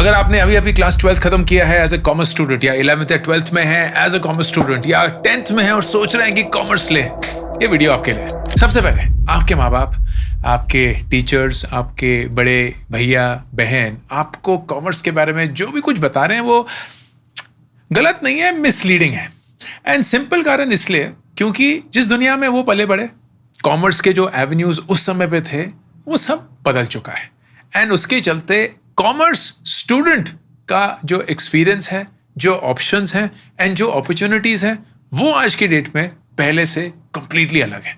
अगर आपने अभी अभी क्लास 12th खत्म किया है एज ए कॉमर्स स्टूडेंट, या 11th या 12th में है एज ए कॉमर्स स्टूडेंट, या 10th में है और सोच रहे हैं कि कॉमर्स ले, ये वीडियो आपके लिए। सबसे पहले आपके माँ बाप, आपके टीचर्स, आपके बड़े भैया बहन आपको कॉमर्स के बारे में जो भी कुछ बता रहे हैं वो गलत नहीं है, मिसलीडिंग है। एंड सिंपल कारण इसलिए क्योंकि जिस दुनिया में वो पले बड़े, कॉमर्स के जो एवेन्यूज उस समय पे थे वो सब बदल चुका है। एंड उसके चलते कॉमर्स स्टूडेंट का जो एक्सपीरियंस है, जो ऑप्शंस हैं एंड जो अपॉर्चुनिटीज हैं, वो आज की डेट में पहले से कंप्लीटली अलग है।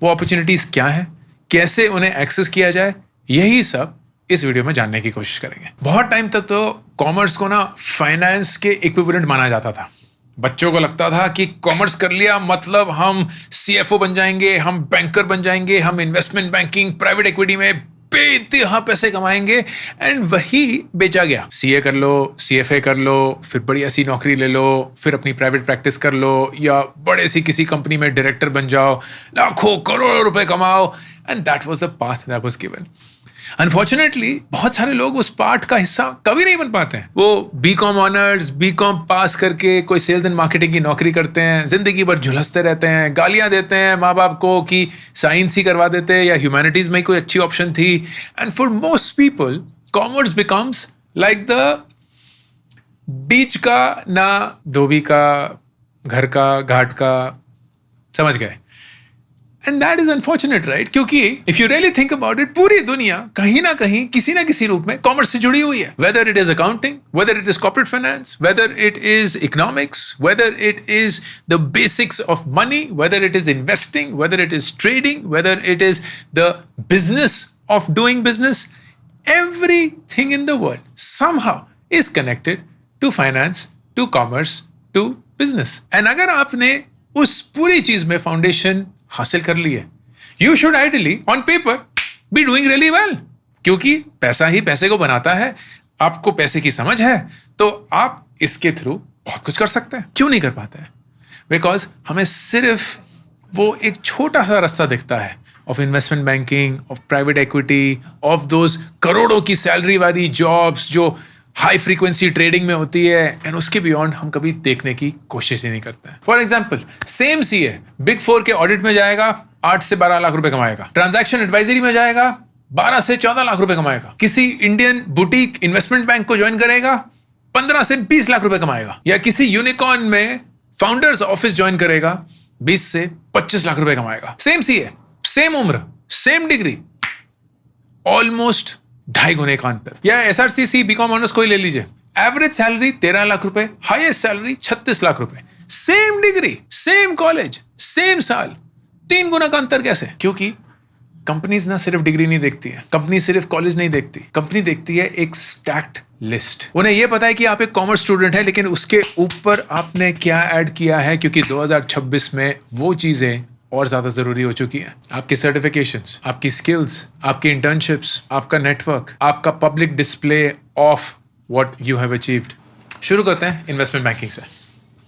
वो अपॉर्चुनिटीज क्या हैं, कैसे उन्हें एक्सेस किया जाए, यही सब इस वीडियो में जानने की कोशिश करेंगे। बहुत टाइम तक तो कॉमर्स को ना फाइनेंस के इक्विवेलेंट माना जाता था। बच्चों को लगता था कि कॉमर्स कर लिया मतलब हम CFO बन जाएंगे, हम बैंकर बन जाएंगे, हम इन्वेस्टमेंट बैंकिंग, प्राइवेट इक्विटी में बेइंतहा पैसे कमाएंगे। एंड वही बेचा गया। CA कर लो, CFA कर लो, फिर बढ़िया सी नौकरी ले लो, फिर अपनी प्राइवेट प्रैक्टिस कर लो, या बड़े सी किसी कंपनी में डायरेक्टर बन जाओ, लाखों करोड़ों रुपए कमाओ। And that was the path that was given. Unfortunately बहुत सारे लोग उस पार्ट का हिस्सा कभी नहीं बन पाते हैं। वो BCom ऑनर्स, BCom पास करके कोई सेल्स एंड मार्केटिंग की नौकरी करते हैं, जिंदगी भर झुलसते रहते हैं, गालियां देते हैं माँ बाप को कि साइंस ही करवा देते या ह्यूमैनिटीज में कोई अच्छी ऑप्शन थी। And for most people commerce becomes like the beach का ना धोबी का, घर का, घाट का, समझ गए। And that is unfortunate, right? क्योंकि if you really think about it, पूरी दुनिया कहीं ना कहीं किसी ना किसी रूप में कॉमर्स से जुड़ी हुई है। Whether it is accounting, whether it is corporate finance, whether it is economics, whether it is the basics of money, whether it is investing, whether it is trading, whether it is the business of doing business, everything in the world somehow is connected to finance, to commerce, to business. And अगर आपने उस पूरी चीज में foundation हासिल कर ली है, you should ideally on paper be doing really well, क्योंकि पैसा ही पैसे को बनाता है। आपको पैसे की समझ है तो आप इसके थ्रू बहुत कुछ कर सकते हैं। क्यों नहीं कर पाते हैं? बिकॉज हमें सिर्फ वो एक छोटा सा रास्ता दिखता है of investment banking, of private equity, of those करोड़ों की सैलरी वाली जॉब्स जो हाई फ्रीक्वेंसी ट्रेडिंग में होती है, एंड उसके बियॉन्ड हम कभी देखने की कोशिश ही नहीं करते हैं। For example, same CA big 4 के ऑडिट में जाएगा, 8 से 12 लाख रुपए कमाएगा। ट्रांजैक्शन एडवाइजरी में जाएगा, 12 से 14 लाख रुपए कमाएगा। किसी इंडियन बुटीक इन्वेस्टमेंट बैंक को ज्वाइन करेगा, 15 से 20 लाख रुपए कमाएगा। या किसी यूनिकॉर्न में फाउंडर्स ऑफिस ज्वाइन करेगा, 20 से 25 लाख रुपए कमाएगा। सेम CA, सेम उम्र, सेम डिग्री, ऑलमोस्ट 2.5 गुने का अंतर। या SRCC BCom ऑनर्स कोई ले लीजिए, एवरेज सैलरी 13 लाख रुपए, हाईएस्ट सैलरी 36 लाख रुपए, same degree, same college, same साल, 3 गुना का अंतर। कैसे? क्योंकि कंपनीज ना सिर्फ डिग्री नहीं देखती है, कंपनी सिर्फ कॉलेज नहीं देखती, कंपनी देखती है एक स्टैक्ड लिस्ट। उन्हें यह पता है कि आप एक कॉमर्स स्टूडेंट है, लेकिन उसके ऊपर आपने क्या ऐड किया है, क्योंकि 2026 में वो चीजें और ज्यादा जरूरी हो चुकी है। आपकी सर्टिफिकेशंस, आपकी स्किल्स, आपकी इंटर्नशिप्स, आपका नेटवर्क, आपका public display of what you have achieved. शुरू करते हैं इन्वेस्टमेंट बैंकिंग से।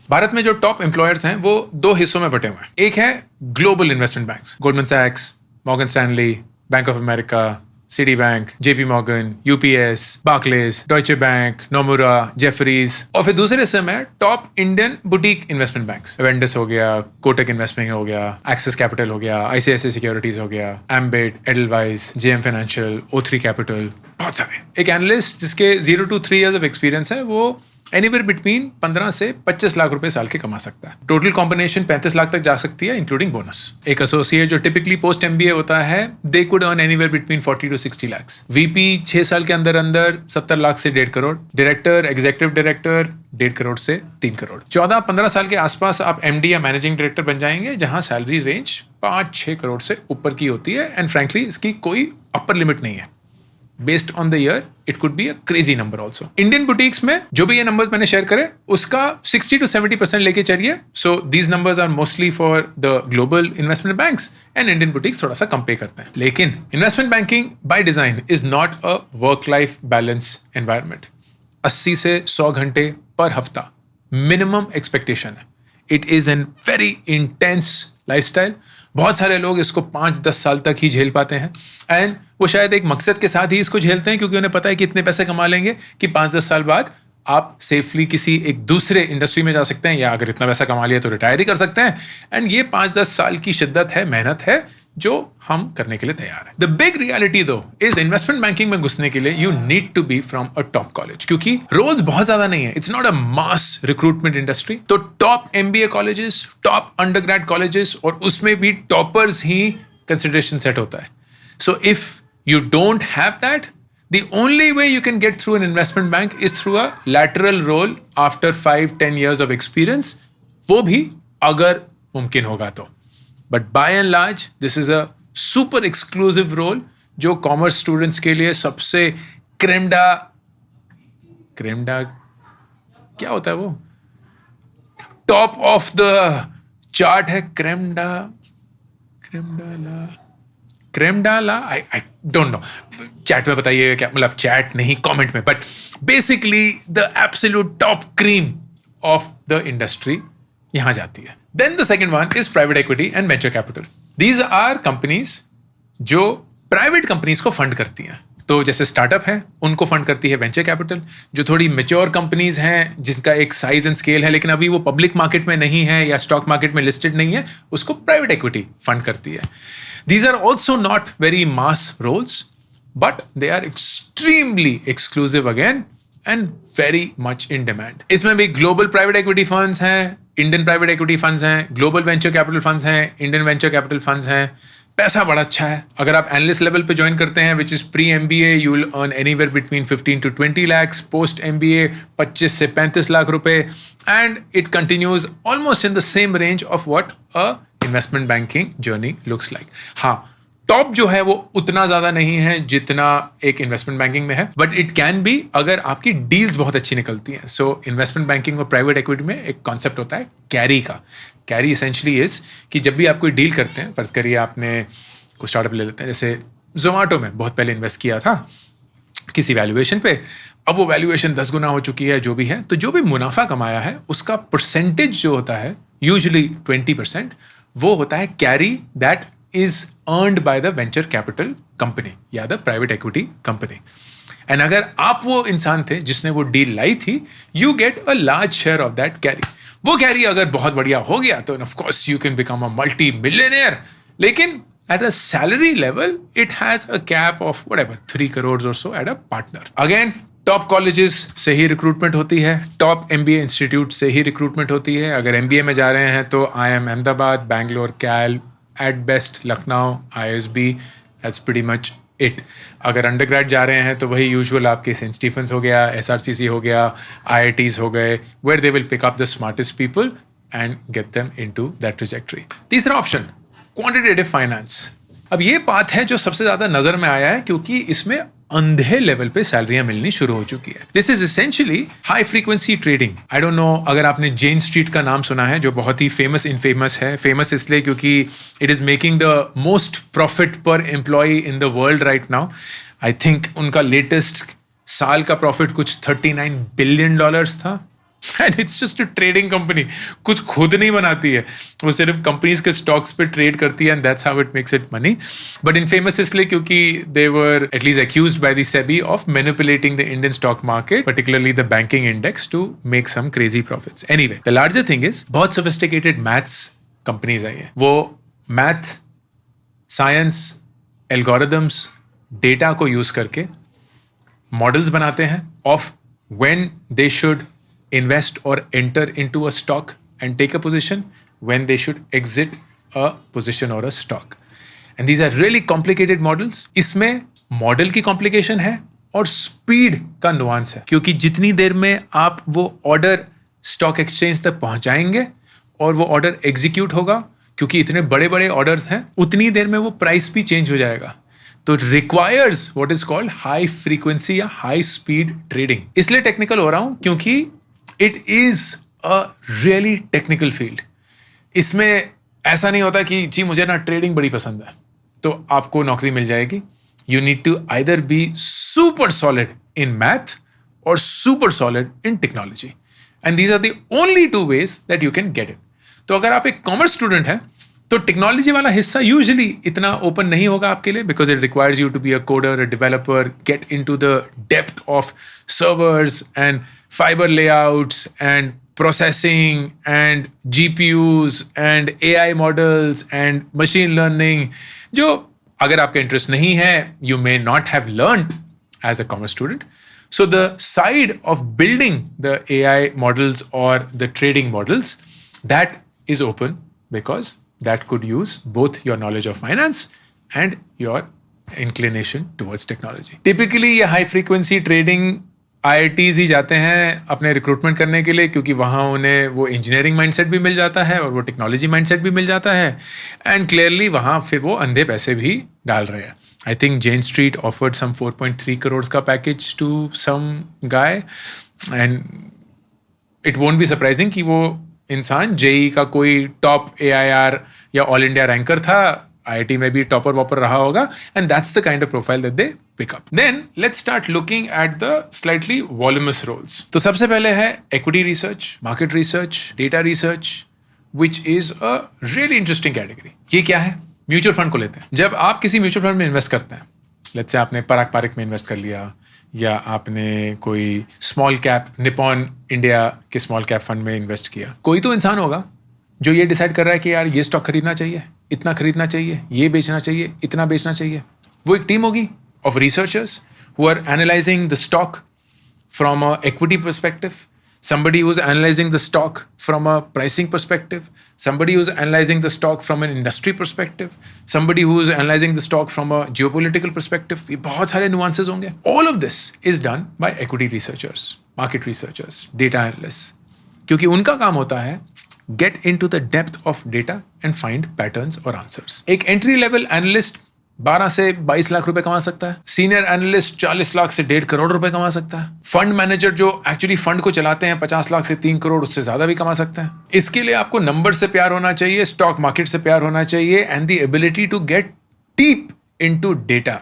भारत में जो टॉप एम्प्लॉयर्स हैं वो 2 हिस्सों में बटे हुए हैं। एक है ग्लोबल इन्वेस्टमेंट बैंक्स, गोल्डमैन सैक्स, Morgan Stanley, bank of America, Citi bank, JP Morgan, UPS, Barclays, Deutsche bank, Nomura, Jefferies. और फिर दूसरे हिस्से में top Indian boutique investment banks, Avendus हो गया, कोटक इन्वेस्टमेंट हो गया, एक्सिस कैपिटल हो गया, ICICI सिक्योरिटीज हो गया, ambit, Edelweiss, JM financial, O3 capital, बहुत सारे। एक एनालिस्ट जिसके 0 to 3 years ऑफ एक्सपीरियंस है, वो एनीवेयर बिटवीन 15 से 25 लाख रुपए साल के कमा सकता है। टोटल कॉम्बिनेशन 35 लाख तक जा सकती है, इंक्लूडिंग बोनस। एक एसोसिएट जो टिपिकली पोस्ट MBA होता है, they could earn anywhere between 40 to 60 lakhs। VP 6 साल के अंदर 70 लाख से 1.5 crore. Director, executive director 1.5 crore से 3 करोड़। 14-15 साल के आसपास आप MD या मैनेजिंग डायरेक्टर बन जाएंगे, जहां सैलरी रेंज 5-6 करोड़ से ऊपर की होती है। एंड फ्रैंकली इसकी कोई अपर लिमिट नहीं है। Based on the year, it could be a crazy number also. Indian boutiques में जो भी ये numbers मैंने share करे, उसका 60 to 70% लेके चलिए. So these numbers are mostly for the global investment banks, and Indian boutiques थोड़ा सा कम पे करते हैं. लेकिन investment banking by design is not a work-life balance environment. 80 से 100 घंटे पर हफ्ता minimum expectation है. It is a very intense lifestyle. बहुत सारे लोग इसको 5-10 साल तक ही झेल पाते हैं, एंड वो शायद एक मकसद के साथ ही इसको झेलते हैं, क्योंकि उन्हें पता है कि इतने पैसे कमा लेंगे कि 5-10 साल बाद आप सेफली किसी एक दूसरे इंडस्ट्री में जा सकते हैं, या अगर इतना पैसा कमा लिया तो रिटायर ही कर सकते हैं। एंड ये 5-10 साल की शिद्दत है, मेहनत है, जो हम करने के लिए तैयार हैं। The big reality though is investment banking में घुसने के लिए you need to be from a top college, क्योंकि रोल्स बहुत ज्यादा नहीं है, it's not a mass recruitment industry. तो top MBA colleges, top undergrad colleges, और उसमें भी टॉपर्स ही कंसिडरेशन सेट होता है। So if you don't have that, the only way you can get through an investment bank is through a lateral role after 5-10 years of experience, वो भी अगर मुमकिन होगा तो। But by and large, this is a super exclusive role जो commerce students के लिए सबसे क्रेमडा क्या होता है वो, टॉप ऑफ द चार्ट है, creme de la I don't know, chat में बताइए क्या मतलब, चैट नहीं कमेंट में, but basically the absolute top cream of the industry यहां जाती है। Then the second one is private equity and venture capital. These are companies जो प्राइवेट कंपनीज को फंड करती हैं। तो जैसे स्टार्टअप है, उनको फंड करती है वेंचर कैपिटल। जो थोड़ी मेच्योर कंपनीज हैं, जिसका एक साइज एंड स्केल है, लेकिन अभी वो पब्लिक मार्केट में नहीं है या स्टॉक मार्केट में लिस्टेड नहीं है, उसको प्राइवेट इक्विटी फंड करती है। These are also not very mass roles, but they are extremely exclusive again and very much in demand. इसमें भी global private equity funds हैं, Indian private equity funds हैं, global venture capital funds हैं, Indian venture capital funds हैं। पैसा बड़ा अच्छा है। अगर आप एनालिस्ट लेवल पे ज्वाइन करते हैं, which is pre-MBA, you will earn anywhere between 15 to 20 lakhs, post-MBA 25 से 35 लाख रुपए, and it continues almost in the same range of what a investment banking journey looks like. हाँ, टॉप जो है वो उतना ज्यादा नहीं है जितना एक इन्वेस्टमेंट बैंकिंग में है, बट इट कैन बी अगर आपकी डील्स बहुत अच्छी निकलती हैं। सो इन्वेस्टमेंट बैंकिंग और प्राइवेट इक्विटी में एक कॉन्सेप्ट होता है कैरी का। कैरी एसेंशियली इज कि जब भी आप कोई डील करते हैं, फर्ज करिए आपने कोई स्टार्टअप ले लेते हैं, जैसे जोमेटो में बहुत पहले इन्वेस्ट किया था किसी वैल्यूएशन पे, अब वो वैल्यूएशन 10 गुना हो चुकी है, जो भी है, तो जो भी मुनाफा कमाया है उसका परसेंटेज जो होता है, यूजुअली 20%, वो होता है carry that is earned by the venture capital company या the private equity company. And अगर आप वो इंसान थे जिसने वो डील लाई थी, you get a large share of that carry. वो कैरी अगर बहुत बढ़िया हो गया तो of course you can become a multi millionaire, लेकिन at a salary level it has a cap of whatever 3 crores or so at a partner. Again, top colleges से ही recruitment होती है, टॉप MBA इंस्टीट्यूट से ही recruitment होती है। अगर MBA में जा रहे हैं तो IIM Ahmedabad, Bangalore, Cal, at best Lucknow, ISB, that's pretty much it. अगर अंडरग्रेड जा रहे हैं तो वही यूजुअल आपके सेंट स्टीफेंस हो गया, SRCC हो गया, IITs हो गए, where they will pick up the smartest people and get them into that trajectory. तीसरा ऑप्शन, क्वांटिटेटिव फाइनेंस। अब ये बात है जो सबसे ज्यादा नजर में आया है, क्योंकि इसमें अंधे लेवल पे सैलरियां मिलनी शुरू हो चुकी है। This is essentially high frequency trading. I don't no अगर आपने जेन स्ट्रीट का नाम सुना है, जो बहुत ही फेमस है। फेमस इसलिए क्योंकि it is making the most profit per employee in the world right now. I think उनका लेटेस्ट साल का प्रॉफिट कुछ $39 बिलियन था। And it's just a trading company, कुछ खुद नहीं बनाती है, वो सिर्फ कंपनीज के स्टॉक्स पे ट्रेड करती है, and that's how it makes it money. But in famous इसलिए क्योंकि they were at least accused by the SEBI of manipulating the Indian stock market, particularly the banking index, to make some crazy profits. Anyway, the larger thing is बहुत sophisticated maths companies आई है। वो math, science, algorithms, data को use करके models बनाते हैं of when they should invest or enter into a stock and take a position, when they should exit a position or a stock. And these are really complicated models. इसमें model की complication है और speed का nuance है, क्योंकि जितनी देर में आप वो ऑर्डर स्टॉक एक्सचेंज तक पहुंचाएंगे और वो ऑर्डर एग्जीक्यूट होगा, क्योंकि इतने बड़े बड़े ऑर्डर्स हैं, उतनी देर में वो प्राइस भी चेंज हो जाएगा। तो requires what is called high frequency या हाई स्पीड ट्रेडिंग। इसलिए टेक्निकल हो रहा हूं क्योंकि it is a really technical field. इसमें ऐसा नहीं होता कि जी मुझे ना ट्रेडिंग बड़ी पसंद है तो आपको नौकरी मिल जाएगी। You need to either be super solid in math और super solid in technology, and these are the only 2 ways that you can get it. तो अगर आप एक कॉमर्स स्टूडेंट हैं तो टेक्नोलॉजी वाला हिस्सा यूजुअली इतना ओपन नहीं होगा आपके लिए, because it requires you to be a coder, a developer, get into the depth of servers and fiber layouts and processing and GPUs and AI models and machine learning, जो अगर आपका interest नहीं है, you may not have learned as a commerce student. So the side of building the AI models or the trading models, that is open because that could use both your knowledge of finance and your inclination towards technology. Typically ये high frequency trading IITs ही जाते हैं अपने recruitment करने के लिए, क्योंकि वहाँ उन्हें वो इंजीनियरिंग माइंडसेट भी मिल जाता है और वो टेक्नोलॉजी माइंडसेट भी मिल जाता है, एंड क्लियरली वहाँ फिर वो अंधे पैसे भी डाल रहे हैं. I think Jane Street offered some 4.3 crore का package to some guy, and it won't be surprising कि वो इंसान जेई का कोई टॉप AIR या ऑल इंडिया रैंकर था, IIT में भी टॉपर वॉपर रहा होगा, and that's the kind of profile that they pick up. Then let's start looking at the slightly voluminous roles. तो सबसे पहले है equity research, market research, data research, which is a really interesting category. ये क्या है? Mutual fund को लेते हैं. जब आप किसी म्यूचुअल फंड में इन्वेस्ट करते हैं, let's say आपने पराग पारिक में इन्वेस्ट कर लिया, या आपने कोई स्मॉल कैप निपॉन इंडिया के स्मॉल कैप फंड में इन्वेस्ट किया, कोई तो इंसान होगा जो ये डिसाइड कर रहा है कि यार ये स्टॉक खरीदना चाहिए, इतना खरीदना चाहिए, ये बेचना चाहिए, इतना बेचना चाहिए. वो एक टीम होगी of researchers who are analyzing the stock from a equity perspective, somebody who's analyzing the stock from a pricing perspective, somebody who's analyzing the stock from an industry perspective, somebody who's analyzing the stock from a geopolitical perspective. ये बहुत सारे nuances होंगे. All of this is done by equity researchers, market researchers, data analysts, क्योंकि उनका काम होता है get into the depth of data and find patterns or answers. एक entry level analyst 12 से 22 लाख रुपए कमा सकता है. सीनियर एनालिस्ट 40 लाख से 1.5 करोड़ रुपए कमा सकता है. फंड मैनेजर जो एक्चुअली फंड को चलाते हैं 50 लाख से 3 करोड़, उससे ज्यादा भी कमा सकता है. इसके लिए आपको नंबर से प्यार होना चाहिए, स्टॉक मार्केट से प्यार होना चाहिए, and the ability to get deep into data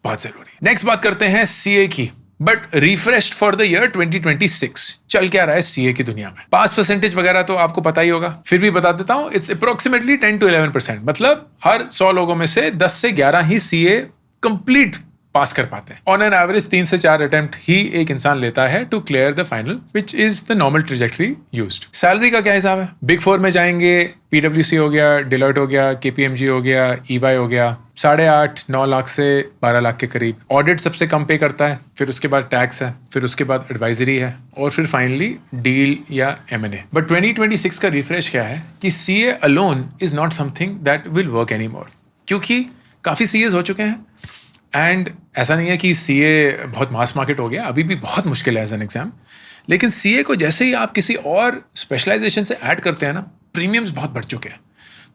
बहुत जरूरी. नेक्स्ट बात करते हैं सीए की, but refreshed for the year 2026. चल क्या रहा है सीए की दुनिया में? पास परसेंटेज वगैरह तो आपको पता ही होगा, फिर भी बता देता हूं. It's approximately 10 to 11%. मतलब हर 100 लोगों में से 10 से 11 ही सीए कंप्लीट पास कर पाते हैं. ऑन एन एवरेज 3 से 4 अटेम्प्ट ही एक इंसान लेता है to clear the final, which is the normal trajectory used. Salary का क्या हिसाब है? बिग 4 में जाएंगे, PwC हो गया, डिलॉयट हो गया, KPMG हो गया, EY हो गया, 8.5-9 लाख से 12 लाख के करीब. ऑडिट सबसे कम पे करता है, फिर उसके बाद टैक्स है, फिर उसके बाद एडवाइजरी है, और फिर फाइनली डील या M&A. बट 2026 का रिफ्रेश क्या है कि CA alone is not something that will work any more, क्योंकि काफी सीएस हो चुके हैं. एंड ऐसा नहीं है कि सीए बहुत मास मार्केट हो गया, अभी भी बहुत मुश्किल है एज एन एग्जाम. लेकिन सीए को जैसे ही आप किसी और स्पेशलाइजेशन से ऐड करते हैं ना, प्रीमियम्स बहुत बढ़ चुके हैं.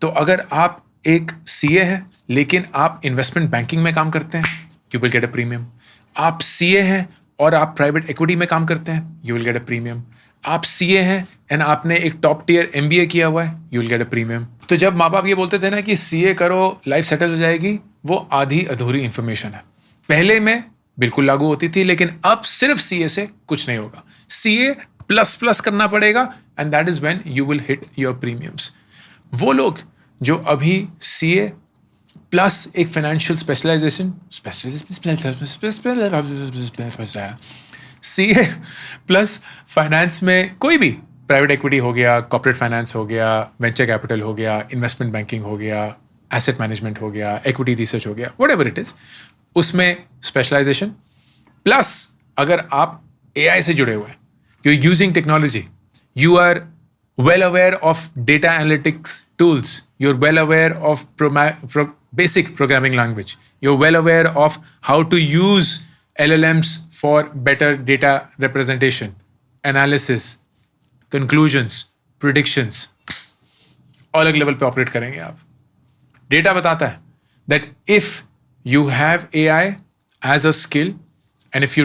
तो अगर आप एक सीए है लेकिन आप इन्वेस्टमेंट बैंकिंग में काम करते हैं, you will get a premium. आप सीए हैं और आप प्राइवेट इक्विटी में काम करते हैं, you will get a premium. आप सीए हैं एंड आपने एक टॉप टियर MBA किया हुआ है, you will get a premium. तो जब माँ बाप ये बोलते थे ना कि सीए करो लाइफ सेटल हो जाएगी, वो आधी अधूरी इंफॉर्मेशन है. पहले में बिल्कुल लागू होती थी, लेकिन अब सिर्फ सीए से कुछ नहीं होगा. सीए प्लस करना पड़ेगा, and that is when you will hit your premiums. वो लोग जो अभी सीए प्लस एक financial specialization, CA plus finance में कोई भी प्राइवेट इक्विटी हो गया, कॉर्पोरेट फाइनेंस हो गया, वेंचर कैपिटल हो गया, इन्वेस्टमेंट बैंकिंग हो गया, एसेट मैनेजमेंट हो गया, इक्विटी रिसर्च हो गया, व्हाटएवर इट इज, उसमें स्पेशलाइजेशन. प्लस अगर आप AI से जुड़े हुए हैं, you are using technology, you are well aware of data analytics tools, you're well aware of basic programming language, you're well aware of how to use LLMs for better data representation, analysis, conclusions, predictions. अलग level पे operate करेंगे आप. Data बताता है that if you have AI as a skill and if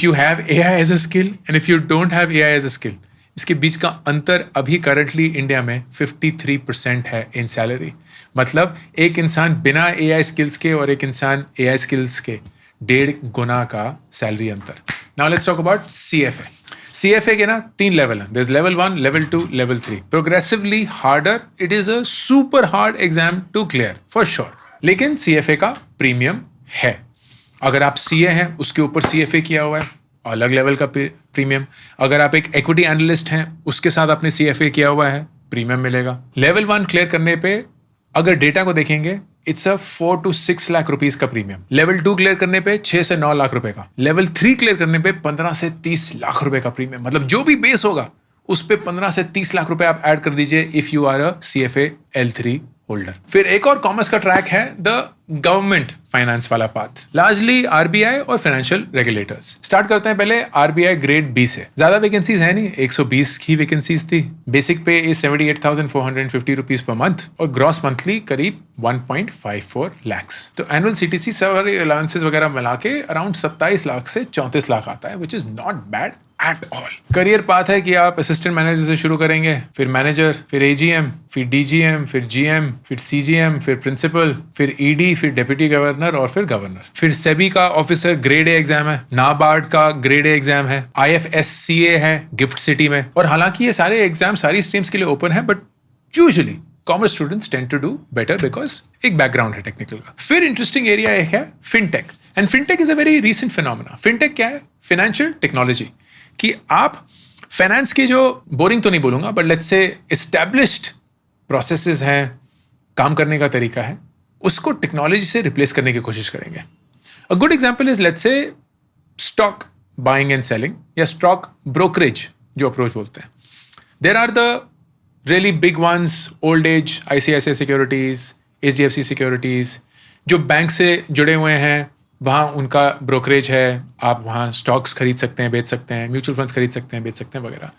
you have AI as a skill and if you don't have AI as a skill, इसके बीच का अंतर अभी करंटली इंडिया में 53% है इन सैलरी. मतलब एक इंसान बिना AI स्किल्स के और एक इंसान AI स्किल्स के 1.5 गुना का सैलरी अंतर. Now let's talk about CFA. CFA के ना 3 लेवल हैं. There's level 1, level 2, level 3. Progressively harder. It is a super hard exam to clear for sure. लेकिन CFA का प्रीमियम है. अगर आप CA हैं उसके ऊपर CFA किया हुआ है, अलग लेवल का प्रीमियम. अगर आप एक इक्विटी एनालिस्ट हैं उसके साथ आपने CFA किया हुआ है, प्रीमियम मिलेगा. लेवल 1 क्लियर करने पे अगर डेटा को देखेंगे it's a 4 to 6 lakh rupees का प्रीमियम. लेवल 2 क्लियर करने पे 6 से 9 लाख रुपए का. लेवल 3 क्लियर करने पे 15 से 30 लाख रुपए का प्रीमियम. मतलब जो भी बेस होगा उस पे 15 से 30 लाख रुपए आप ऐड कर दीजिए if you are a CFA L3 holder. फिर एक और कॉमर्स का ट्रैक है द गवर्नमेंट फाइनेंस वाला पाथ, लार्जली RBI और फाइनेंशियल रेगुलेटर्स. स्टार्ट करते हैं पहले RBI ग्रेड B से. ज्यादा वैकेंसीज है नहीं, 120 की वैकेंसीज थी. बेसिक पे इज 78,450 रुपीज पर मंथ और ग्रॉस मंथली करीब 1.54 lakhs. तो एनुअल CTC सारे अलाउंसेस वगैरह मिला के अराउंड 27 लाख से 34 लाख आता है, which is not bad at all. Career path है कि आप असिस्टेंट मैनेजर से शुरू करेंगे, फिर मैनेजर, फिर AGM, फिर DGM, फिर GM, फिर CGM, फिर प्रिंसिपल, फिर ED, फिर डेप्यूटी गवर्नर और फिर गवर्नर. फिर सेबी का ऑफिसर ग्रेड A एग्जाम है, नाबार्ड का ग्रेड A एग्जाम है, IFSCA है गिफ्ट सिटी में. और हालांकि ये सारे एग्जाम सारी स्ट्रीम्स के लिए ओपन है, but usually commerce students tend to do better because एक बैकग्राउंड है टेक्निकल का. फिर इंटरेस्टिंग एरिया एक है fintech, and fintech is a very recent phenomena. Fintech क्या है? Financial technology. कि आप फाइनेंस के जो बोरिंग तो नहीं बोलूंगा but let's say established processes हैं, काम करने का तरीका है, उसको टेक्नोलॉजी से रिप्लेस करने की कोशिश करेंगे. A good example is let's say stock buying and selling या स्टॉक ब्रोकरेज जो अप्रोच बोलते हैं. There are the really big ones, old age, ICICI securities, HDFC securities, जो बैंक से जुड़े हुए हैं. वहाँ उनका ब्रोकरेज है, आप वहाँ स्टॉक्स खरीद सकते हैं, बेच सकते हैं, म्यूचुअल फंड्स खरीद सकते हैं, बेच सकते हैं वगैरह.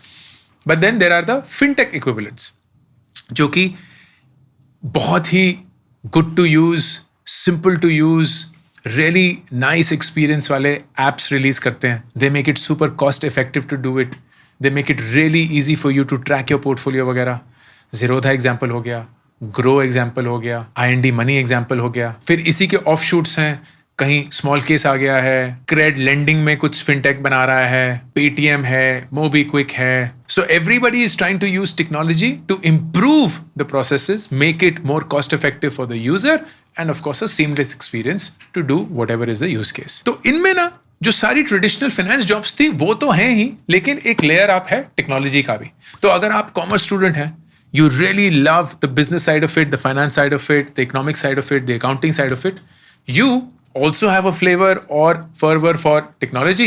But then there are the fintech equivalents जो कि बहुत ही good to use, simple to use, really nice experience वाले एप्स रिलीज करते हैं. They make it super cost effective to do it. They make it really easy for you to track your portfolio वगैरह. Zerodha example हो गया, grow example हो गया, IND money example हो गया. फिर इसी के ऑफ शूट्स हैं, कहीं स्मॉल केस आ गया है, क्रेड लेंडिंग में कुछ फिनटेक बना रहा है, पेटीएम है, मोबीक्विक है. So everybody is trying to use technology to improve the processes, make it more cost effective for the user and of course a seamless experience to do whatever is the use case. तो इनमें ना जो सारी traditional finance jobs थी वो तो हैं ही, लेकिन एक लेयर अप है टेक्नोलॉजी का भी. तो अगर आप कॉमर्स स्टूडेंट हैं, you really love the business side of it, the finance side of it, the economic side of it, the accounting side of it, you also have a flavor or fervor for technology,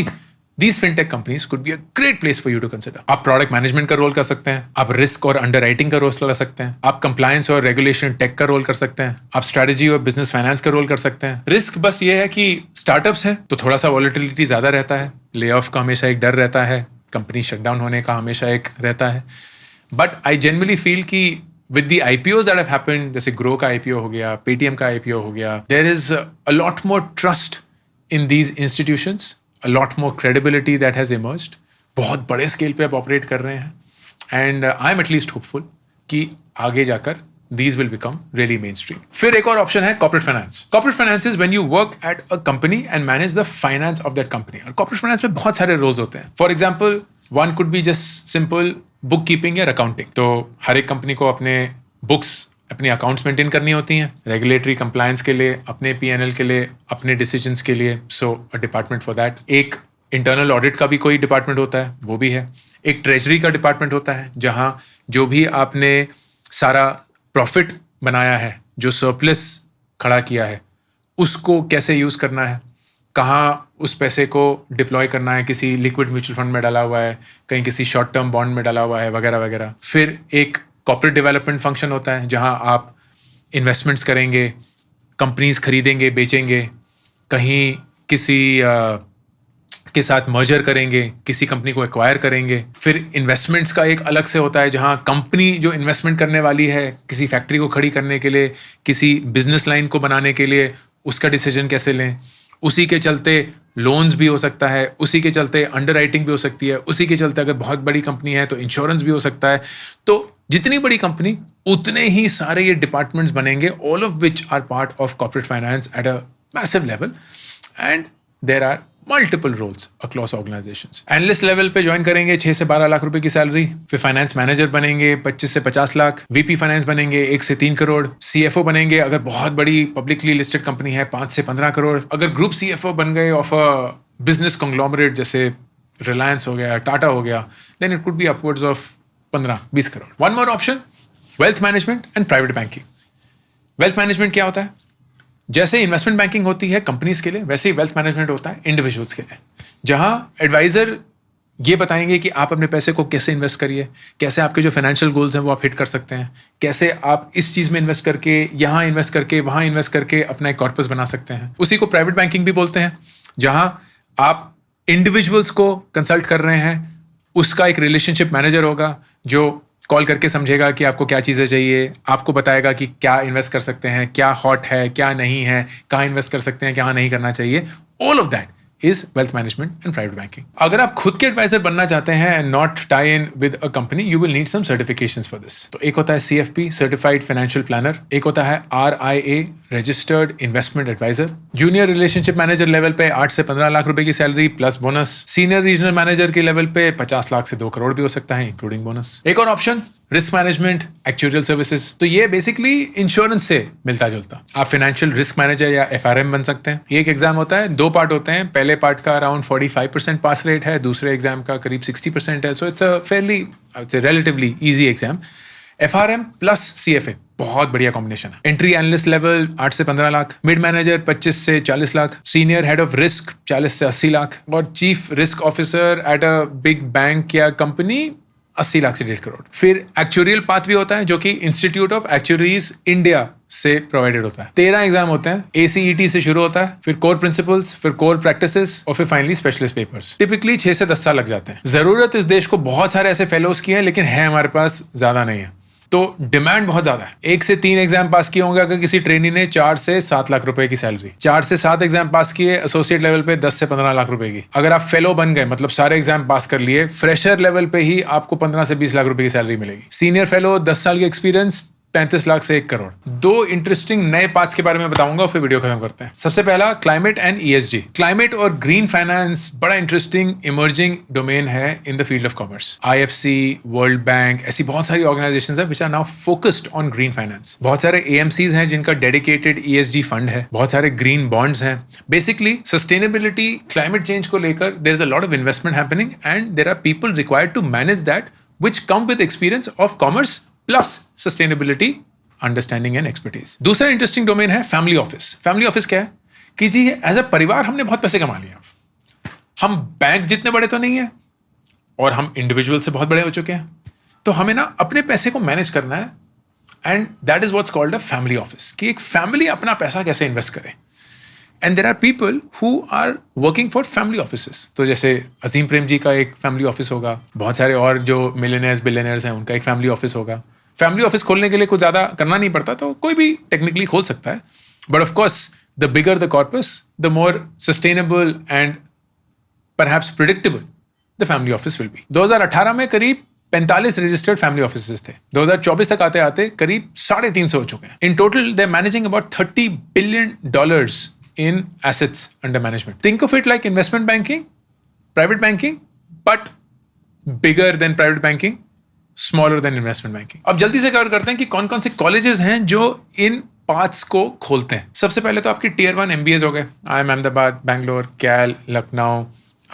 these fintech companies could be a great place for you to consider. आप product management का role कर सकते हैं, आप risk और underwriting का role कर सकते हैं, आप कंप्लायंस और रेगुलेशन टेक का रोल कर सकते हैं, आप स्ट्रेटजी और बिजनेस फाइनेंस का रोल कर सकते हैं. रिस्क बस ये है कि स्टार्टअप्स है तो थोड़ा सा वॉलेटिलिटी ज्यादा रहता है, ले ऑफ का हमेशा एक डर रहता है, कंपनी शटडाउन होने का हमेशा एक रहता है. बट आई जनरली फील कि with the IPOs that have happened, जैसे ग्रो का IPO हो गया, पेटीएम का IPO हो गया, there is a lot more trust in these institutions, a lot more credibility that has emerged. बहुत बड़े स्केल पे आप ऑपरेट कर रहे हैं, and I am at least hopeful कि आगे जाकर these will become really mainstream. फिर एक और ऑप्शन है corporate finance. Corporate finance is when you work at a company and manage the finance of that company. और corporate finance में बहुत सारे roles होते हैं. For example, one could be just simple book keeping या accounting. तो हर एक company को अपने बुक्स, अपनी अकाउंट्स मेंटेन करनी होती हैं, रेगुलेटरी कंप्लायंस के लिए, अपने P&L के लिए, अपने डिसीजंस के लिए. सो अ डिपार्टमेंट फॉर दैट. एक इंटरनल ऑडिट का भी कोई डिपार्टमेंट होता है, वो भी है. एक ट्रेजरी का डिपार्टमेंट होता है जहाँ जो भी आपने सारा प्रॉफिट बनाया है, जो सरप्लस खड़ा किया है, उसको कैसे यूज़ करना है, कहाँ उस पैसे को डिप्लॉय करना है, किसी लिक्विड म्यूचुअल फंड में डाला हुआ है, कहीं किसी शॉर्ट टर्म बॉन्ड में डाला हुआ है, वगैरह वगैरह. फिर एक कॉर्पोरेट डेवलपमेंट फंक्शन होता है जहाँ आप इन्वेस्टमेंट्स करेंगे, कंपनीज खरीदेंगे, बेचेंगे, कहीं किसी के साथ मर्जर करेंगे, किसी कंपनी को एक्वायर करेंगे. फिर इन्वेस्टमेंट्स का एक अलग से होता है जहाँ कंपनी जो इन्वेस्टमेंट करने वाली है किसी फैक्ट्री को खड़ी करने के लिए, किसी बिजनेस लाइन को बनाने के लिए, उसका डिसीजन कैसे लें. उसी के चलते लोन्स भी हो सकता है, उसी के चलते अंडरराइटिंग भी हो सकती है, उसी के चलते अगर बहुत बड़ी कंपनी है तो इंश्योरेंस भी हो सकता है. तो जितनी बड़ी कंपनी उतने ही सारे ये डिपार्टमेंट्स बनेंगे, all of which are part of corporate finance at a massive level. And there are multiple roles across organizations. Analyst level पे ज्वाइन करेंगे 6 से 12 लाख रुपए की सैलरी, फिर फाइनेंस मैनेजर बनेंगे 25 से 50 लाख, वीपी फाइनेंस बनेंगे 1 से 3 करोड़, सीएफओ बनेंगे अगर बहुत बड़ी पब्लिकली लिस्टेड कंपनी है 5 से 15 करोड़, अगर ग्रुप सीएफओ बन गए ऑफ अ बिजनेस कंग्लोमरेट जैसे रिलायंस हो गया, टाटा हो गया, then it could be upwards of 15-20 crore. One more option, wealth management and private banking. Wealth management क्या होता है? जैसे इन्वेस्टमेंट बैंकिंग होती है कंपनीज के लिए, वैसे ही वेल्थ मैनेजमेंट होता है इंडिविजुअल्स के लिए, जहां एडवाइजर ये बताएंगे कि आप अपने पैसे को कैसे इन्वेस्ट करिए, कैसे आपके जो फाइनेंशियल गोल्स हैं वो आप हिट कर सकते हैं, कैसे आप इस चीज में इन्वेस्ट करके, यहाँ इन्वेस्ट करके, वहां इन्वेस्ट करके अपना एक कॉर्पस बना सकते हैं। उसी को प्राइवेट बैंकिंग भी बोलते हैं, जहां आप इंडिविजुअल्स को कंसल्ट कर रहे हैं, उसका एक रिलेशनशिप मैनेजर होगा जो कॉल करके समझेगा कि आपको क्या चीज़ें चाहिए, आपको बताएगा कि क्या इन्वेस्ट कर सकते हैं, क्या हॉट है, क्या नहीं है, कहाँ इन्वेस्ट कर सकते हैं, क्या नहीं करना चाहिए। All of that is wealth management and private banking. अगर आप खुद के एडवाइजर बनना चाहते हैं and not tie in with a company, you will need some certifications for this. तो एक होता है CFP सर्टिफाइड फाइनेंशियल प्लानर, एक होता है RIA registered investment advisor, junior relationship manager level पे 8 से 15 लाख रुपए की salary plus bonus, senior regional manager के लेवल पे 50 लाख से 2 करोड़ भी हो सकता है इंक्लूडिंग बोनस। एक और option risk management actuarial services. तो ये बेसिकली इंश्योरेंस से मिलता जुलता। आप फाइनेंशियल रिस्क मैनेजर या FRM बन सकते हैं। ये एक एग्जाम होता है, 2 पार्ट होते हैं, पहले पार्ट का अराउंड 45% पास रेट है, दूसरे एग्जाम का करीब 60% है। So it's a fairly, I would say relatively easy exam. FRM plus CFA बहुत बढ़िया कॉम्बिनेशन है। एंट्री एनालिस्ट लेवल 8 से 15 लाख, मिड मैनेजर 25 से 40 lakh, senior head of risk 40 से 80 लाख और chief risk officer at a big bank या कंपनी 80 लाख से 1.5 करोड़। फिर एक्चुरियल पाथ भी होता है जो कि इंस्टीट्यूट ऑफ एक्चुरीज इंडिया से प्रोवाइडेड होता है। 13 एग्जाम होते हैं, ACET से शुरू होता है, फिर कोर प्रिंसिपल्स, फिर कोर प्रैक्टिसेस और फिर फाइनली स्पेशलिस्ट पेपर्स। टिपिकली 6 से 10 साल लग जाते हैं। जरूरत इस देश को बहुत सारे ऐसे फेलोज की है, लेकिन है हमारे पास ज्यादा नहीं है, तो डिमांड बहुत ज्यादा है। 1 से 3 एग्जाम पास किए होंगे अगर किसी ट्रेनी ने, 4 से 7 लाख रुपए की सैलरी। 4 से 7 एग्जाम पास किए एसोसिएट लेवल पे 10 से 15 लाख रुपए की। अगर आप फेलो बन गए, मतलब सारे एग्जाम पास कर लिए, फ्रेशर लेवल पे ही आपको 15 से 20 लाख रुपए की सैलरी मिलेगी। सीनियर फेलो 10 साल की एक्सपीरियंस 35 लाख से 1 करोड़। 2 इंटरेस्टिंग नए पाथ्स के बारे में बताऊंगा, फिर वीडियो खत्म करते हैं। सबसे पहला क्लाइमेट एंड ESG। क्लाइमेट और ग्रीन फाइनेंस बड़ा इंटरेस्टिंग इमर्जिंग डोमेन है in the field of commerce. IFC, world bank, ऐसी बहुत सारी ऑर्गेनाइजेशंस हैं which are now focused on green finance. बहुत सारे AMCs हैं जिनका डेडिकेटेड ESG फंड है, बहुत सारे ग्रीन बॉन्ड्स हैं। बेसिकली सस्टेनेबिलिटी, क्लाइमेट चेंज को लेकर there is a lot of investment happening and there are people required to manage that which come with experience of commerce plus sustainability understanding and expertise. दूसरा interesting domain है family office. Family office क्या है कि जी as a परिवार हमने बहुत पैसे कमा लिए, हम बैंक जितने बड़े तो नहीं है और हम इंडिविजुअल से बहुत बड़े हो चुके हैं, तो हमें ना अपने पैसे को मैनेज करना है and that is what's called a family office, कि एक फैमिली अपना पैसा कैसे इन्वेस्ट करे। And there are people who are working for family offices. तो जैसे अजीम प्रेम जी का एक फैमिली ऑफिस होगा, बहुत सारे और जो मिलियनेयर्स बिलियनेयर्स हैं उनका एक फैमिली ऑफिस होगा। फैमिली ऑफिस खोलने के लिए कुछ ज़्यादा करना नहीं पड़ता, तो कोई भी टेक्निकली खोल सकता है, but of course the bigger the corpus the more sustainable and perhaps predictable the family office will be. 2018 में करीब 45 रजिस्टर्ड फैमिली ऑफिसेस थे। 2024 तक आते आते करीब 350 हो चुके हैं। In total they are managing about $30 billion in assets under management. Think of it like investment banking, private banking, but bigger than private banking, smaller than investment banking. अब जल्दी से कवर करते हैं कि कौन कौन से कॉलेजेस हैं जो इन पाथ्स को खोलते हैं। सबसे पहले तो आपकी Tier 1 MBAs हो गए, IIM अहमदाबाद, बैंगलोर, कैल, लखनऊ,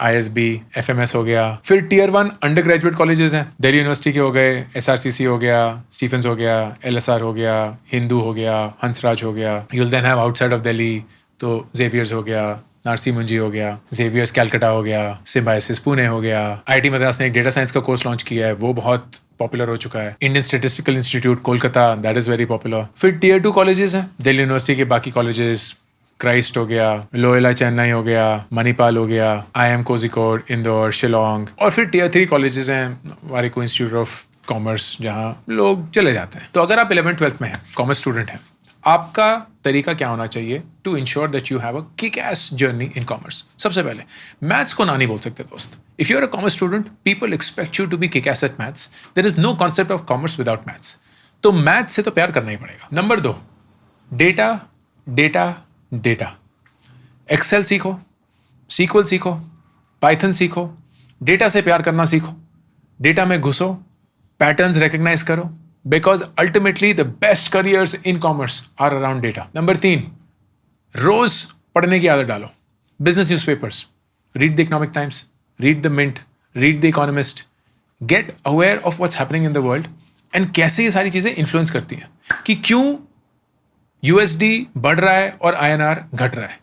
ISB, FMS हो गया। फिर Tier 1 अंडर ग्रेजुएट कॉलेजेस हैं, दिल्ली यूनिवर्सिटी के हो गए, SRCC हो गया, स्टीफेंस हो गया, LSR हो गया, हिंदू हो गया, हंसराज हो गया। You'll then have outside of Delhi, तो जेवियर्स हो गया, नारसी मुंजी हो गया, जेवियर्स कैलकाटा हो गया, सिम्बायोसिस पुणे हो गया। IIT मद्रास ने एक डेटा साइंस का कोर्स लॉन्च किया है, वो बहुत पॉपुलर हो चुका है। Indian statistical institute Kolkata, that is very popular. फिर Tier 2 कॉलेजेस हैं, दिल्ली यूनिवर्सिटी के बाकी कॉलेजेस, क्राइस्ट हो गया, लोयला चेन्नई हो गया, मणिपाल हो गया, IIM कोझिकोड, इंदौर, शिलोंग। और फिर Tier 3 कॉलेजेस हैं, वारिको इंस्टीट्यूट ऑफ कॉमर्स, जहाँ लोग चले जाते हैं। तो अगर आप 11th-12th में हैं, कॉमर्स स्टूडेंट हैं, आपका तरीका क्या होना चाहिए to ensure that you have a kick ass journey in commerce? सबसे पहले मैथ्स को ना नहीं बोल सकते दोस्त। If you are a commerce student, people expect you to be kick ass at maths. There is no concept of commerce without maths. तो maths से तो प्यार करना ही पड़ेगा। Number 2, data data data. Excel सीखो, SQL सीखो, पाइथन सीखो, डेटा से प्यार करना सीखो, डेटा में घुसो, पैटर्न्स रिकॉग्नाइज करो, because ultimately the best careers in commerce are around data. Number 3, रोज पढ़ने की आदत डालो। Business newspapers, read the Economic Times, read the Mint, read the Economist, get aware of what's happening in the world and कैसे ये सारी चीजें influence करती हैं कि क्यों USD बढ़ रहा है और INR घट रहा है,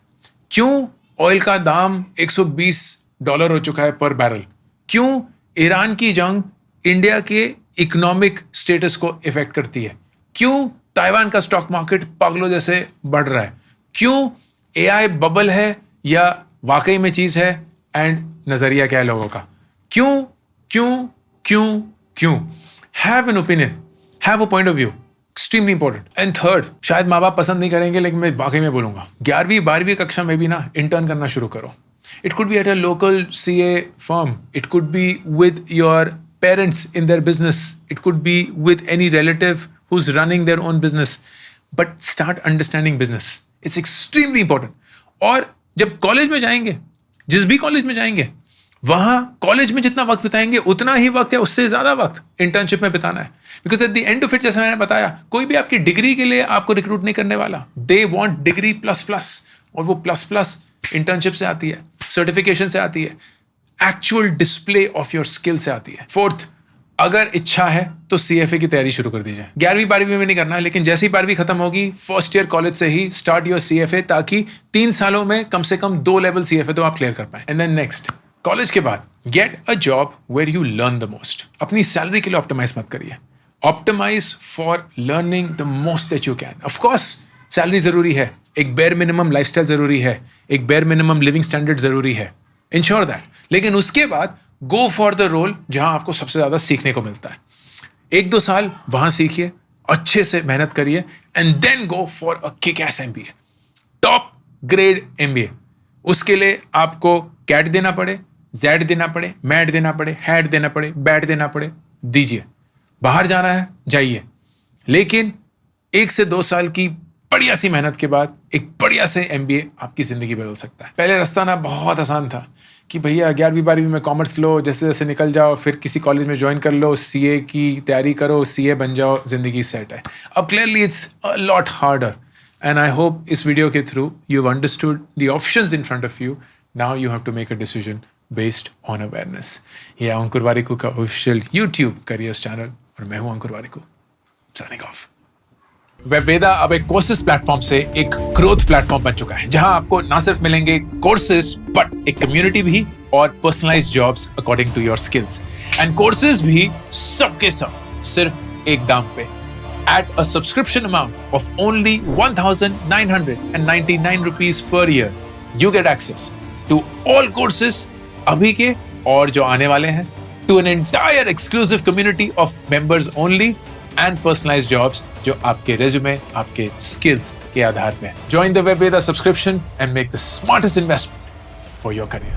क्यों ऑयल का दाम $120 हो चुका है पर बैरल, क्यों ईरान की जंग इंडिया के इकोनॉमिक स्टेटस को इफेक्ट करती है, क्यों ताइवान का स्टॉक मार्केट पागलों जैसे बढ़ रहा है, क्यों AI बबल है या वाकई में चीज है एंड नजरिया क्या है लोगों का, क्यों क्यों क्यों क्यों। Have an opinion, have a point of view, extremely important. And third, शायद माँ बाप पसंद नहीं करेंगे लेकिन मैं वाकई में बोलूंगा, 11वीं 12वीं कक्षा में भी ना इंटर्न करना शुरू करो। It could B at a local CA firm, it could be with your parents in their business, it could be with any relative who is running their own business, but start understanding business. It's extremely important. और जब college में जाएंगे, जिस भी college में जाएंगे, वहां college में जितना वक्त बिताएंगे उतना ही वक्त या उससे ज्यादा वक्त इंटर्नशिप में बिताना है। Because at the end of it, जैसे मैंने बताया, कोई भी आपकी डिग्री के लिए आपको रिक्रूट नहीं करने वाला। दे वांट डिग्री प्लस, और वो प्लस इंटर्नशिप से आती है, सर्टिफिकेशन से आती है, actual display of your skill से आती है। फोर्थ, अगर इच्छा है तो CFA की तैयारी शुरू कर दीजिए। 11वीं 12वीं में नहीं करना है, लेकिन जैसे ही 12वीं खत्म होगी, फर्स्ट ईयर कॉलेज से ही स्टार्ट योर CFA, ताकि 3 सालों में कम से कम 2 लेवल CFA तो आप क्लियर कर पाए। एंड देन नेक्स्ट, कॉलेज के बाद get a job where you learn the most. अपनी सैलरी के लिए ऑप्टिमाइज मत करिए, optimize for learning the most that you can. Of course salary जरूरी है, एक बेयर मिनिमम लाइफस्टाइल जरूरी है, एक बेयर मिनिमम लिविंग स्टैंडर्ड जरूरी है, इंश्योर दैट। लेकिन उसके बाद गो फॉर द रोल जहां आपको सबसे ज्यादा सीखने को मिलता है। 1-2 साल वहां सीखिए, अच्छे से मेहनत करिए, and then go for a kick ass MBA, top grade MBA। उसके लिए आपको कैट देना पड़े, जेड देना पड़े, मैट देना पड़े, हैट देना पड़े, बैट देना पड़े, दीजिए। बाहर जाना है जाइए, लेकिन 1 से 2 साल की बढ़िया सी मेहनत के बाद एक बढ़िया से MBA आपकी जिंदगी बदल सकता है। पहले रास्ता ना बहुत आसान था कि भैया 11वीं 12वीं में कॉमर्स लो, जैसे जैसे निकल जाओ, फिर किसी कॉलेज में ज्वाइन कर लो, CA की तैयारी करो, CA बन जाओ, जिंदगी सेट है। अब clearly it's a lot harder, and I hope इस वीडियो के through you have understood the options in front of you. Now you have to make a decision based on awareness. ये अंकुर वारिकू का official YouTube careers channel, और मैं हूं अंकुर Warikoo, signing off. वेबवेदा अब एक courses platform से एक ग्रोथ प्लेटफॉर्म बन चुका है, जहां आपको ना सिर्फ मिलेंगे कोर्सेज बट एक कम्युनिटी भी और personalized jobs according to your skills. And courses भी सबके सब सिर्फ एक दाम पे, at a subscription amount of only 1,999 rupees per year. You get access to all courses अभी के और जो आने वाले हैं, to an entire exclusive community of members only and personalized jobs जो आपके resume, आपके skills के आधार पे हैं। Join the Webveda subscription and make the smartest investment for your career.